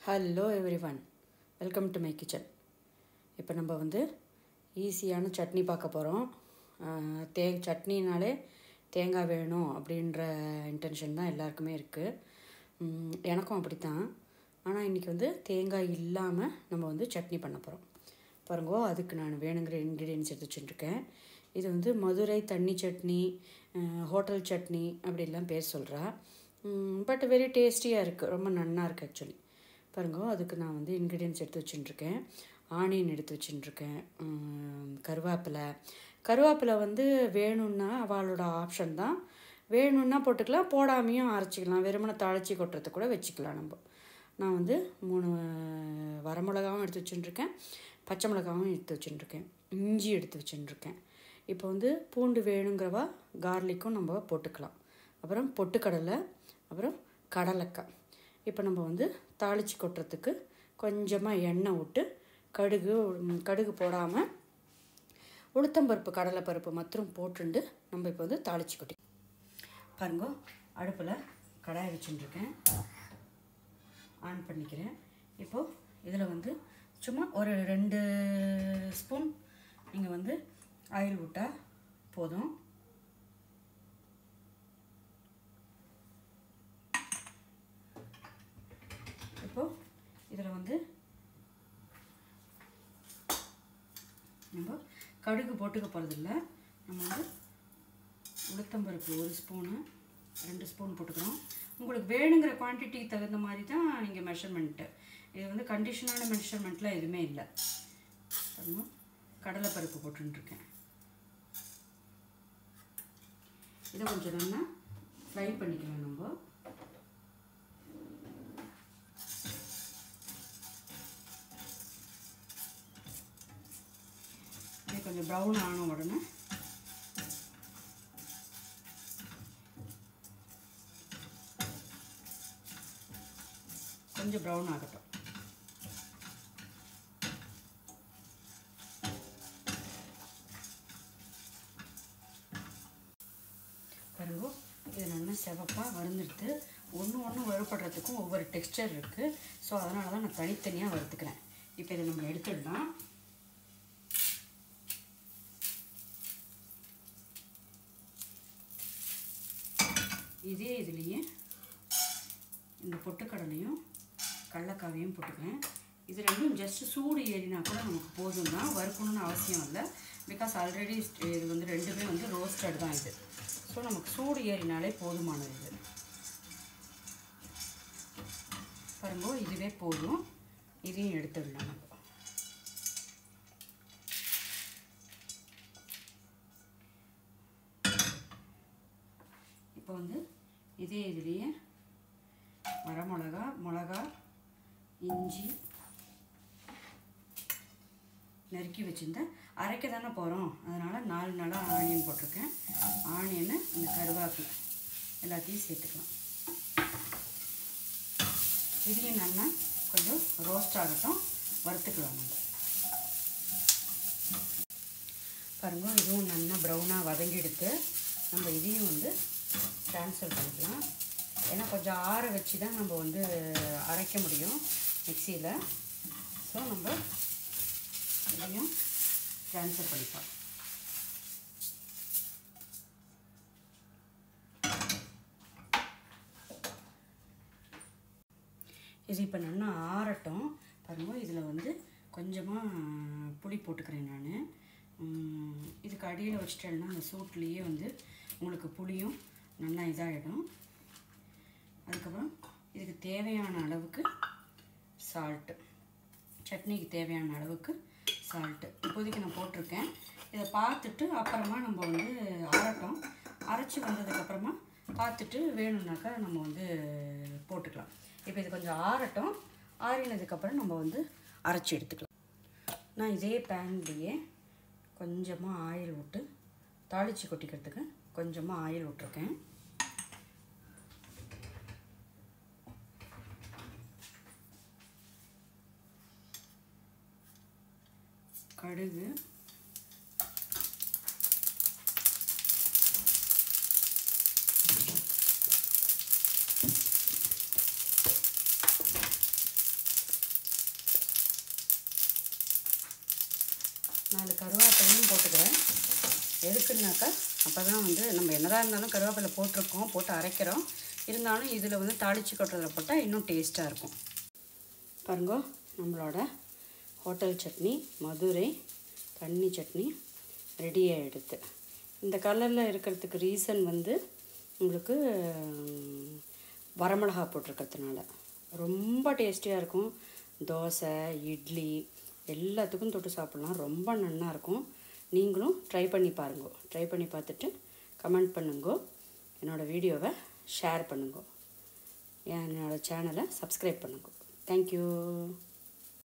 Hello every one, welcome to my kitchen. இப்போ நம்ம வந்து ஈஸியான சட்னி பார்க்க போகிறோம். சட்னினாலே தேங்காய் வேணும் அப்படின்ற இன்டென்ஷன் தான் எல்லாருக்குமே இருக்குது. எனக்கும் அப்படித்தான். ஆனால் இன்றைக்கி வந்து தேங்காய் இல்லாமல் நம்ம வந்து சட்னி பண்ண போகிறோம். பாருங்கோ, அதுக்கு நான் வேணுங்கிற இன்க்ரீடியன்ஸ் எடுத்து வச்சுட்டுருக்கேன். இது வந்து மதுரை தண்ணி சட்னி, ஹோட்டல் சட்னி அப்படிலாம் பேர் சொல்கிறா. பட் வெரி டேஸ்டியாக இருக்குது, ரொம்ப நன்னா இருக்குது ஆக்சுவலி. பாருங்க, அதுக்கு நான் வந்து இன்க்ரீடியன்ஸ் எடுத்து வச்சுட்டுருக்கேன். ஆனியன் எடுத்து வச்சுட்டுருக்கேன், கருவேப்பிலை வந்து வேணும்னா அவளோட ஆப்ஷன் தான். வேணும்னா போட்டுக்கலாம், போடாமையும் அரைச்சிக்கலாம், வெறுமனை தாளித்து கொட்டுறது கூட வச்சுக்கலாம் நம்ம. நான் வந்து 3 வரமிளகாவும் எடுத்து வச்சுட்டுருக்கேன், பச்சை மிளகாவும் எடுத்து வச்சுட்டுருக்கேன், இஞ்சி எடுத்து வச்சுட்டுருக்கேன். இப்போ வந்து பூண்டு வேணுங்கிறவா கார்லிக்கும் நம்ம போட்டுக்கலாம். அப்புறம் பொட்டுக்கடலை, அப்புறம் கடலைக்காய். இப்போ நம்ம வந்து தாளித்து கொட்டுறதுக்கு கொஞ்சமாக எண்ணெய் விட்டு கடுகு போடாமல் உளுத்தம்பருப்பு கடலைப்பருப்பு மற்றும் போட்டுண்டு நம்ம இப்போ வந்து தாளித்து கொட்டி பாருங்க. அடுப்பில் கடாய் வச்சுட்டுருக்கேன், ஆன் பண்ணிக்கிறேன். இப்போது இதில் வந்து சும்மா ஒரு 2 ஸ்பூன் நீங்கள் வந்து ஆயில் விட்டால் போதும். இப்போது இதில் வந்து நம்ம கடுகு போட்டுக்க போகிறதில்ல. நம்ம வந்து உளுத்தம்பருப்பு 1 ஸ்பூனு 2 ஸ்பூன் போட்டுக்கிறோம். உங்களுக்கு வேணுங்கிற குவான்டிட்டிக்கு தகுந்த மாதிரி தான் நீங்கள் மெஷர்மெண்ட்டு. இது வந்து கண்டிஷனான மெஷர்மெண்ட்லாம் எதுவுமே இல்லை. கடலைப்பருப்பு போட்டுருக்கேன். இதை கொஞ்சம் நல்லா ஃப்ரை பண்ணிக்கலாம். நம்ம கொஞ்சம் ப்ரௌன் ஆன உடனே கொஞ்சம் ப்ரௌன் ஆகட்டும். பாருங்க, இது நல்லா செவப்பாக வறுந்துடுது. ஒன்று வறுபடுறதுக்கும் ஒவ்வொரு டெக்ஸ்டர் இருக்குது. ஸோ அதனால தான் நான் தனித்தனியாக வறுத்துக்கிறேன். இப்போ இதை நம்ம எடுத்துடலாம். இதே இதுலேயே இந்த பொட்டுக்கடலையும் கடலைக்காவையும் போட்டுக்கிறேன். இது ரெண்டும் ஜஸ்ட்டு சூடு ஏறினா கூட நமக்கு போதும் தான், வறுக்கணும்னு அவசியம் இல்லை. பிகாஸ் ஆல்ரெடி இது வந்து ரெண்டுமே வந்து ரோஸ்டட் தான் இது. ஸோ நமக்கு சூடு ஏறினாலே போதுமானது இது. பாருங்க, இதுவே போதும். இதையும் எடுத்துடலாம் நம்ம. இப்போ வந்து இதே இதுலேயே மிளகா, இஞ்சி நறுக்கி வச்சுருந்தேன். அரைக்க தானே போகிறோம், அதனால் 4 ஆனியன் போட்டிருக்கேன். ஆனியனை இந்த கருவேப்பிலை எல்லாத்தையும் சேர்த்துக்கலாம். இதையும் நல்லா கொஞ்சம் ரோஸ்ட் ஆகட்டும், வறுத்துக்கலாம் நம்ம. பாருங்க, இதுவும் நல்லா ப்ரௌனாக வதங்கி எடுத்து நம்ம இதையும் வந்து ட்ரான்ஸ்ஃபர் பண்ணிக்கலாம். ஏன்னா கொஞ்சம் ஆற வச்சு தான் நம்ம வந்து அரைக்க முடியும் மிக்சியில். ஸோ நம்ம இதையும் ட்ரான்ஸ்ஃபர் பண்ணிக்கலாம். இது இப்போ நல்லா ஆறட்டும். பாருங்கள், இதில் வந்து கொஞ்சமாக புளி போட்டுக்கிறேன் நான். இதுக்கு அடியில் வச்சிட்டேன்னா அந்த சூட்லேயே வந்து உங்களுக்கு புளியும் நல்லா இதாகிடும். அதுக்கப்புறம் இதுக்கு தேவையான அளவுக்கு சால்ட்டு, சட்னிக்கு தேவையான அளவுக்கு சால்ட்டு இப்போதைக்கு நான் போட்டிருக்கேன். இதை பார்த்துட்டு அப்புறமா நம்ம வந்து ஆறட்டும். அரைச்சி வந்ததுக்கப்புறமா பார்த்துட்டு வேணும்னாக்கா நம்ம வந்து போட்டுக்கலாம். இப்போ இது கொஞ்சம் ஆறட்டும். ஆறினதுக்கப்புறம் நம்ம வந்து அரைச்சி எடுத்துக்கலாம். நான் இதே பேன்லேயே கொஞ்சமாக ஆயில் விட்டு தாளித்து கொட்டிக்கிறதுக்கு கொஞ்சமாக ஆயில் விட்டுருக்கேன். கடுகு, 4 கருவேப்பிலையும் போட்டுக்கிறேன். எதுக்குன்னாக்கா அப்போ தான் வந்து நம்ம என்னதான் இருந்தாலும் கருவேப்பிலை போட்டிருக்கோம், போட்டு அரைக்கிறோம். இருந்தாலும் இதில் வந்து தாளித்து கொட்டுறதில் போட்டால் இன்னும் டேஸ்ட்டாக இருக்கும். பாருங்க, நம்மளோட ஹோட்டல் சட்னி, மதுரை தண்ணி சட்னி ரெடி ஆகிடுது. இந்த கலரில் இருக்கிறதுக்கு ரீசன் வந்து உங்களுக்கு வரமிளகா போட்டிருக்கிறதுனால ரொம்ப டேஸ்டியாக இருக்கும். தோசை, இட்லி எல்லாத்துக்கும் தொட்டு சாப்பிட்லாம். ரொம்ப நல்லா இருக்கும். நீங்களும் ட்ரை பண்ணி பாருங்க. ட்ரை பண்ணி பார்த்துட்டு கமெண்ட் பண்ணுங்க. என்னோடய வீடியோவை ஷேர் பண்ணுங்க. என்னோடய சேனலை சப்ஸ்கிரைப் பண்ணுங்க. தேங்க்யூ.